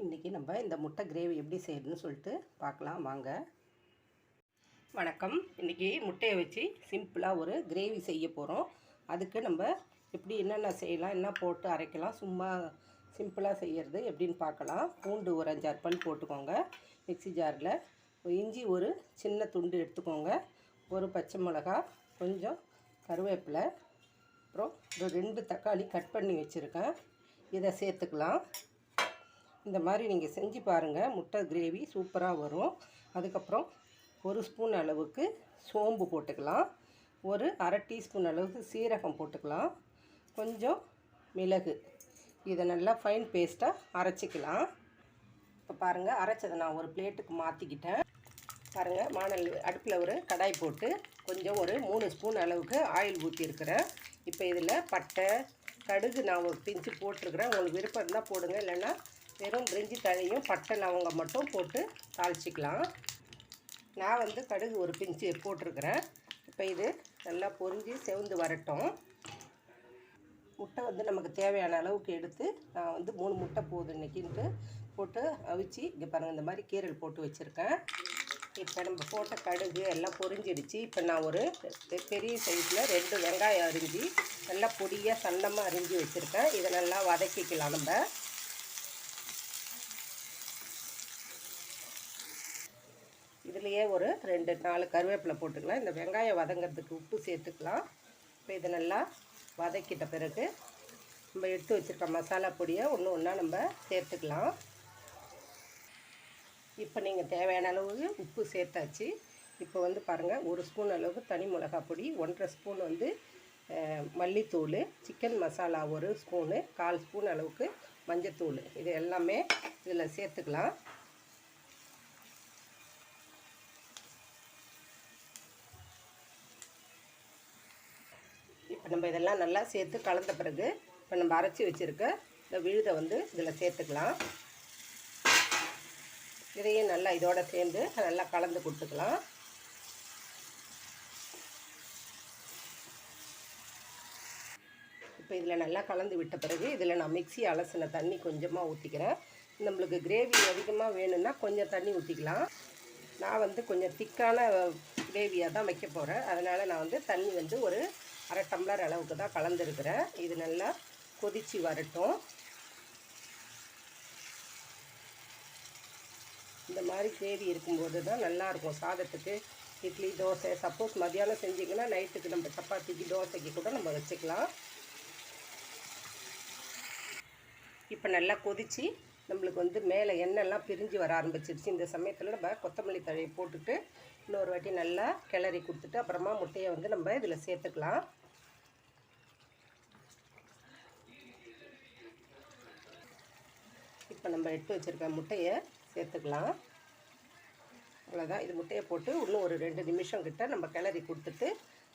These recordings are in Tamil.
இன்றைக்கி நம்ம இந்த முட்டை கிரேவி எப்படி செய்யறதுன்னு சொல்லிட்டு பார்க்கலாம் வாங்க. வணக்கம். இன்றைக்கி முட்டையை வச்சு சிம்பிளாக ஒரு கிரேவி செய்ய போகிறோம். அதுக்கு நம்ம எப்படி என்னென்ன செய்யலாம், என்ன போட்டு அரைக்கலாம், சும்மா சிம்பிளாக செய்கிறது எப்படின்னு பார்க்கலாம். பூண்டு ஒரு 5-6 பல் போட்டுக்கோங்க மிக்ஸி ஜாரில். இஞ்சி ஒரு சின்ன துண்டு எடுத்துக்கோங்க. ஒரு பச்சை மிளகா, கொஞ்சம் கருவேப்பிலை, அப்புறம் ஒரு 2 தக்காளி கட் பண்ணி வச்சுருக்கேன். இதை சேர்த்துக்கலாம். இந்த மாதிரி நீங்கள் செஞ்சு பாருங்கள், முட்டை கிரேவி சூப்பராக வரும். அதுக்கப்புறம் ஒரு ஸ்பூன் அளவுக்கு சோம்பு போட்டுக்கலாம். ஒரு அரை டீஸ்பூன் அளவுக்கு சீரகம் போட்டுக்கலாம். கொஞ்சம் மிளகு. இதை நல்லா ஃபைன் பேஸ்ட்டாக அரைச்சிக்கலாம். இப்போ பாருங்கள், அரைச்சதை நான் ஒரு பிளேட்டுக்கு மாற்றிக்கிட்டேன். பாருங்கள், அடுப்பில் ஒரு கடாய் போட்டு கொஞ்சம் ஒரு 3 ஸ்பூன் அளவுக்கு ஆயில் ஊற்றிருக்கிறேன். இப்போ இதில் பட்டை, கடுகு நான் ஒரு பிஞ்சு போட்டிருக்கிறேன். உங்களுக்கு விருப்பம் இருந்தால் போடுங்க, இல்லைன்னா வெறும் பிரிஞ்சி தழையும் பட்டை லவங்கம் மட்டும் போட்டு தாளிச்சிக்கலாம். நான் கடுகு ஒரு பிஞ்சு போட்டிருக்கிறேன். இப்போ இது நல்லா பொரிஞ்சு செவந்து வரட்டும். முட்டை நமக்கு தேவையான அளவுக்கு எடுத்து நான் 3 முட்டை போதும் இன்றைக்கின்ட்டு போட்டு அவிச்சு இங்கே பாருங்கள், இந்த மாதிரி கீரல் போட்டு வச்சுருக்கேன். இப்போ நம்ம போட்ட கடுகு எல்லாம் பொரிஞ்சிடுச்சு. இப்போ நான் ஒரு பெரிய சைஸில் 2 வெங்காயம் அரிஞ்சு நல்லா பொடியாக சன்னமாக அரிஞ்சு வச்சுருக்கேன். இதை நல்லா வதக்கிக்கலாம். நம்ம இதுலேயே ஒரு 2-4 கருவேப்பிலை போட்டுக்கலாம். இந்த வெங்காயம் வதங்கிறதுக்கு உப்பு சேர்த்துக்கலாம். இப்போ இதை நல்லா வதக்கிட்ட பிறகு நம்ம எடுத்து வச்சுருக்க மசாலா பொடியை ஒன்று ஒன்றா நம்ம சேர்த்துக்கலாம். இப்போ நீங்கள் தேவையான அளவு உப்பு சேர்த்தாச்சு. இப்போ பாருங்கள், 1 ஸ்பூன் அளவுக்கு தனி மிளகாய் பொடி, 1.5 ஸ்பூன் மல்லித்தூள், சிக்கன் மசாலா 1 ஸ்பூனு, 1/4 ஸ்பூன் அளவுக்கு மஞ்சத்தூள், இது எல்லாமே இதில் சேர்த்துக்கலாம். இப்போ நம்ம இதெல்லாம் நல்லா சேர்த்து கலந்த பிறகு இப்போ நம்ம அரைச்சி வச்சுருக்க இந்த விழுதை இதில் சேர்த்துக்கலாம். இதையும் நல்லா இதோடு சேர்ந்து நல்லா கலந்து கொடுத்துக்கலாம். இப்போ இதில் நல்லா கலந்து விட்ட பிறகு இதில் நான் மிக்ஸி அலசின தண்ணி கொஞ்சமாக ஊற்றிக்கிறேன். நம்மளுக்கு கிரேவி அதிகமாக வேணும்னா கொஞ்சம் தண்ணி ஊற்றிக்கலாம். நான் கொஞ்சம் திக்கான கிரேவியாக தான் வைக்க போகிறேன். அதனால் நான் தண்ணி ஒரு அரை டம்ளர் அளவுக்கு தான் கலந்துருக்கிறேன். இது நல்லா கொதித்து வரட்டும். இந்த மாதிரி கிரேவி இருக்கும்போது தான் நல்லாயிருக்கும் சாதத்துக்கு, இட்லி, தோசை. சப்போஸ் மதியானம் செஞ்சிங்கன்னா நைட்டுக்கு நம்ம சப்பாத்திக்கு, தோசைக்கு கூட நம்ம வச்சுக்கலாம். இப்போ நல்லா கொதித்து நம்மளுக்கு மேலே எண்ணெய்லாம் பிரிஞ்சு வர ஆரம்பிச்சிருச்சு. இந்த சமயத்தில் நம்ம கொத்தமல்லி தழையை போட்டுட்டு இன்னொரு வாட்டி நல்லா கிளறி கொடுத்துட்டு அப்புறமா முட்டையை நம்ம இதில் சேர்த்துக்கலாம். இப்போ நம்ம எடுத்து வச்சுருக்க முட்டையை சேர்த்துக்கலாம். அவ்வளோதான். இது முட்டையை போட்டு இன்னும் ஒரு 2 நிமிஷம் கிட்ட நம்ம கிளறி கொடுத்துட்டு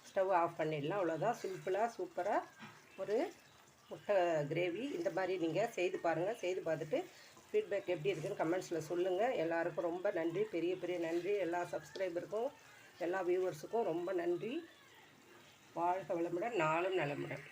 ஸ்டவ் ஆஃப் பண்ணிடலாம். அவ்வளோதான். சிம்பிளாக சூப்பராக ஒரு முட்டை கிரேவி. இந்த மாதிரி நீங்கள் செய்து பாருங்கள். செய்து பார்த்துட்டு ஃபீட்பேக் எப்படி இருக்குதுன்னு கமெண்ட்ஸில் சொல்லுங்கள். எல்லாருக்கும் ரொம்ப நன்றி, பெரிய பெரிய நன்றி. எல்லா சப்ஸ்கிரைபருக்கும், எல்லா வியூவர்ஸுக்கும் ரொம்ப நன்றி. வாழ்க வளமுடன், நாளும் நலமுடன்.